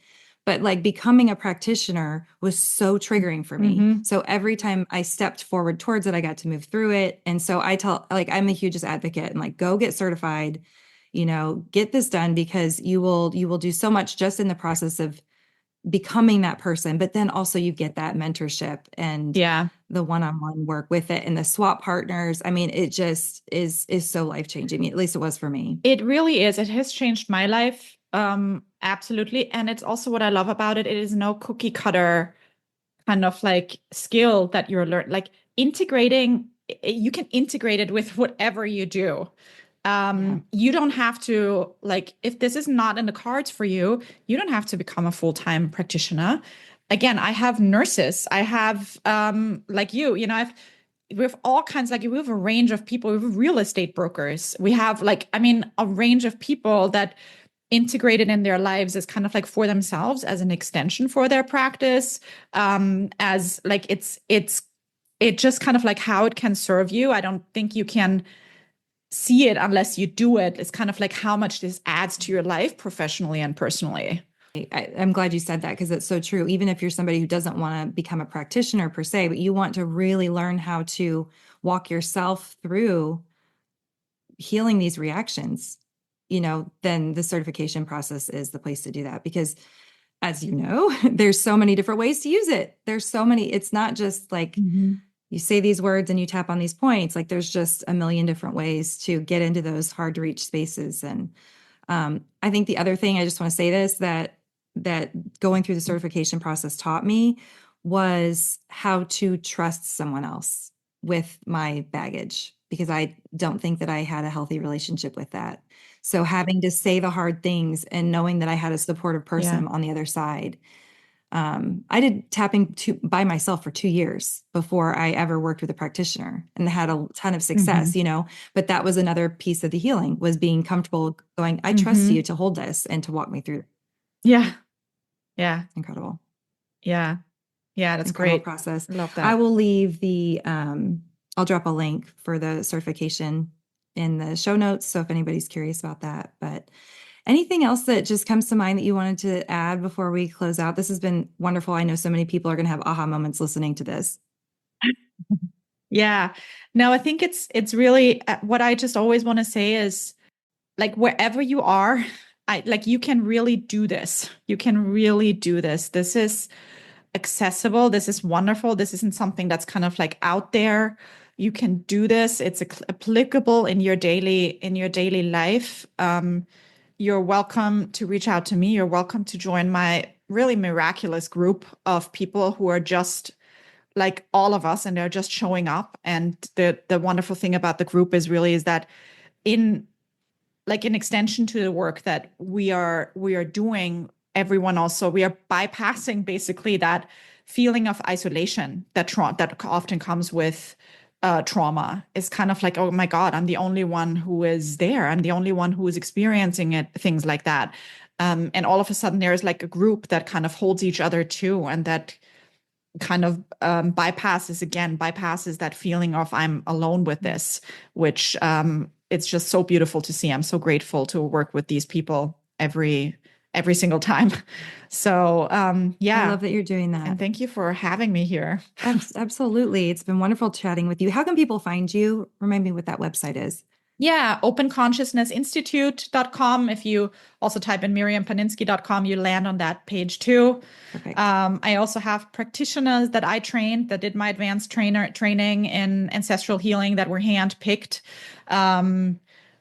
Speaker 1: like becoming a practitioner was so triggering for me. So every time I stepped forward towards it, I got to move through it. And so I tell, like, I'm the hugest advocate and like, go get certified, get this done because you will do so much just in the process of becoming that person. But then also you get that mentorship and the one-on-one work with it and the swap partners. I mean, it just is so life-changing. At least it was for me.
Speaker 2: It really is. It has changed my life. Absolutely. And it's also what I love about it. It is no cookie cutter kind of like skill that you're learning, like integrating, you can integrate it with whatever you do. You don't have to, like, if this is not in the cards for you, you don't have to become a full-time practitioner. Again, I have nurses, I have, like we have all kinds, like we have a range of people, we have real estate brokers. We have a range of people that integrated in their lives as kind of like for themselves as an extension for their practice, as like it just kind of like how it can serve you. I don't think you can see it unless you do it. It's kind of like how much this adds to your life professionally and personally.
Speaker 1: I'm glad you said that because it's so true. Even if you're somebody who doesn't want to become a practitioner per se, but you want to really learn how to walk yourself through healing these reactions, then the certification process is the place to do that. Because as you know, there's so many different ways to use it. There's so many, it's not just like you say these words and you tap on these points. Like there's just a million different ways to get into those hard to reach spaces. And I think the other thing, I just want to say this, that going through the certification process taught me was how to trust someone else with my baggage, because I don't think that I had a healthy relationship with that. So having to say the hard things and knowing that I had a supportive person on the other side. I did tapping by myself for 2 years before I ever worked with a practitioner and had a ton of success, but that was another piece of the healing, was being comfortable going, I trust you to hold this and to walk me through.
Speaker 2: Yeah. Yeah.
Speaker 1: Incredible.
Speaker 2: Yeah. Yeah. That's
Speaker 1: Incredible
Speaker 2: great.
Speaker 1: process.
Speaker 2: Love that.
Speaker 1: I will leave I'll drop a link for the certification in the show notes. So if anybody's curious about that, but anything else that just comes to mind that you wanted to add before we close out? This has been wonderful. I know so many people are going to have aha moments listening to this.
Speaker 2: Yeah. No, I think it's really what I just always want to say is, like, wherever you are, you can really do this. You can really do this. This is accessible. This is wonderful. This isn't something that's kind of like out there. You can do this. It's applicable in your daily life. You're welcome to reach out to me. You're welcome to join my really miraculous group of people who are just like all of us, and they're just showing up. And the wonderful thing about the group is that in like an extension to the work that we are doing, everyone also, we are bypassing basically that feeling of isolation that often comes with trauma. Is kind of like, oh my God, I'm the only one who is there. I'm the only one who is experiencing it, things like that. And all of a sudden there is like a group that kind of holds each other too, and that kind of bypasses that feeling of I'm alone with this, which it's just so beautiful to see. I'm so grateful to work with these people every single time. So yeah.
Speaker 1: I love that you're doing that.
Speaker 2: And thank you for having me here.
Speaker 1: Absolutely. It's been wonderful chatting with you. How can people find you? Remind me what that website is.
Speaker 2: Yeah, openconsciousnessinstitute.com. If you also type in mirjampaninski.com, you land on that page too.
Speaker 1: Perfect.
Speaker 2: I also have practitioners that I trained that did my advanced training in ancestral healing that were handpicked.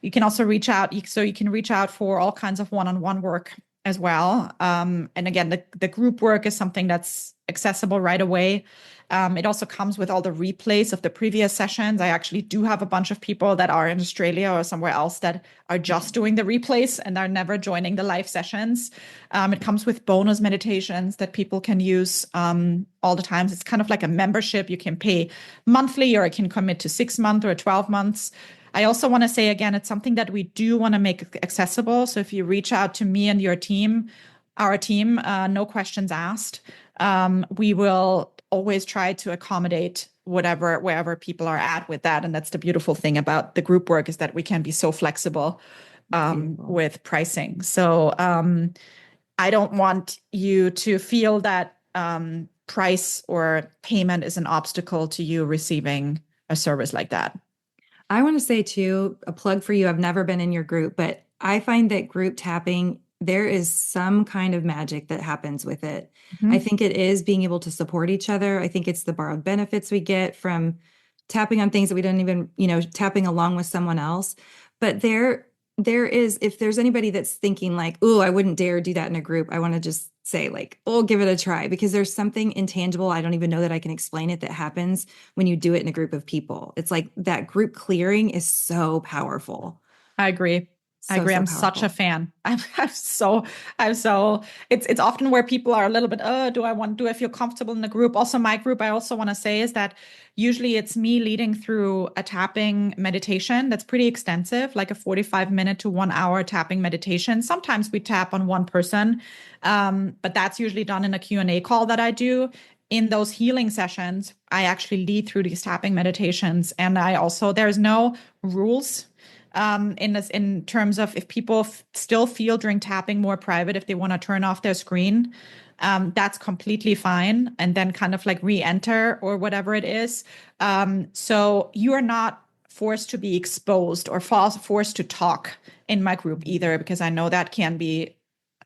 Speaker 2: You can also reach out. So you can reach out for all kinds of one-on-one work as well. And again, the group work is something that's accessible right away. It also comes with all the replays of the previous sessions. I actually do have a bunch of people that are in Australia or somewhere else that are just doing the replays and are never joining the live sessions. It comes with bonus meditations that people can use all the times. It's kind of like a membership. You can pay monthly, or you can commit to 6 months or 12 months. I also want to say, again, it's something that we do want to make accessible. So if you reach out to me and your team, our team, no questions asked. We will always try to accommodate wherever people are at with that. And that's the beautiful thing about the group work, is that we can be so flexible with pricing. So I don't want you to feel that price or payment is an obstacle to you receiving a service like that.
Speaker 1: I want to say too, a plug for you. I've never been in your group, but I find that group tapping, there is some kind of magic that happens with it. I think it is being able to support each other. I think it's the borrowed benefits we get from tapping on things that we don't even, tapping along with someone else. But there is, if there's anybody that's thinking like, oh, I wouldn't dare do that in a group, I want to just say like, oh, give it a try, because there's something intangible. I don't even know that I can explain it, that happens when you do it in a group of people. It's like that group clearing is so powerful.
Speaker 2: I agree. I agree. I'm such a fan. It's often where people are a little bit, do I feel comfortable in the group? Also, my group, I also want to say, is that usually it's me leading through a tapping meditation that's pretty extensive, like a 45-minute to 1 hour tapping meditation. Sometimes we tap on one person, but that's usually done in a Q&A call that I do. In those healing sessions, I actually lead through these tapping meditations. And there's no rules in terms of if people still feel during tapping more private, if they want to turn off their screen, that's completely fine. And then kind of like re-enter or whatever it is. So you are not forced to be exposed or forced to talk in my group either, because I know that can be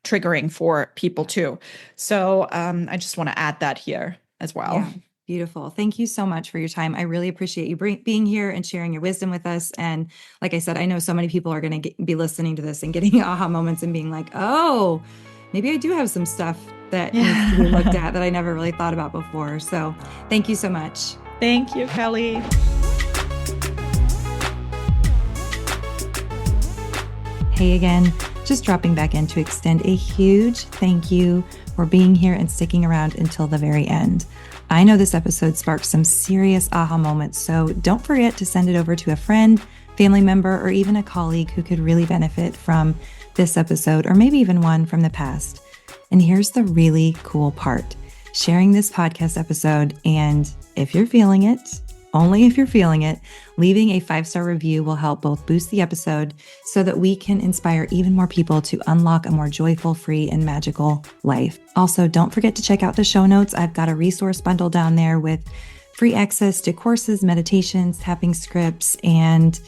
Speaker 2: triggering for people too. So I just want to add that here as well.
Speaker 1: Yeah. Beautiful. Thank you so much for your time. I really appreciate you being here and sharing your wisdom with us. And like I said, I know so many people are going to be listening to this and getting aha moments and being like, oh, maybe I do have some stuff that needs to be looked at that I never really thought about before. So thank you so much.
Speaker 2: Thank you, Kelly.
Speaker 1: Hey again, just dropping back in to extend a huge thank you for being here and sticking around until the very end. I know this episode sparked some serious aha moments, so don't forget to send it over to a friend, family member, or even a colleague who could really benefit from this episode, or maybe even one from the past. And here's the really cool part. Sharing this podcast episode, and if you're feeling it, only if you're feeling it, leaving a 5-star review will help both boost the episode so that we can inspire even more people to unlock a more joyful, free, and magical life. Also, don't forget to check out the show notes. I've got a resource bundle down there with free access to courses, meditations, tapping scripts, and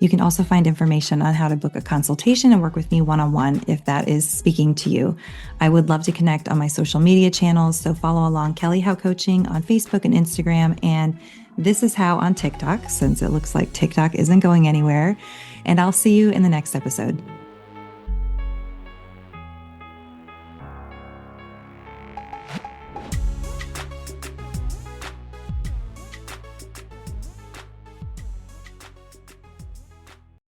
Speaker 1: you can also find information on how to book a consultation and work with me one-on-one if that is speaking to you. I would love to connect on my social media channels, so follow along Kelly How Coaching on Facebook and Instagram, and This Is How on TikTok, since it looks like TikTok isn't going anywhere. And I'll see you in the next episode.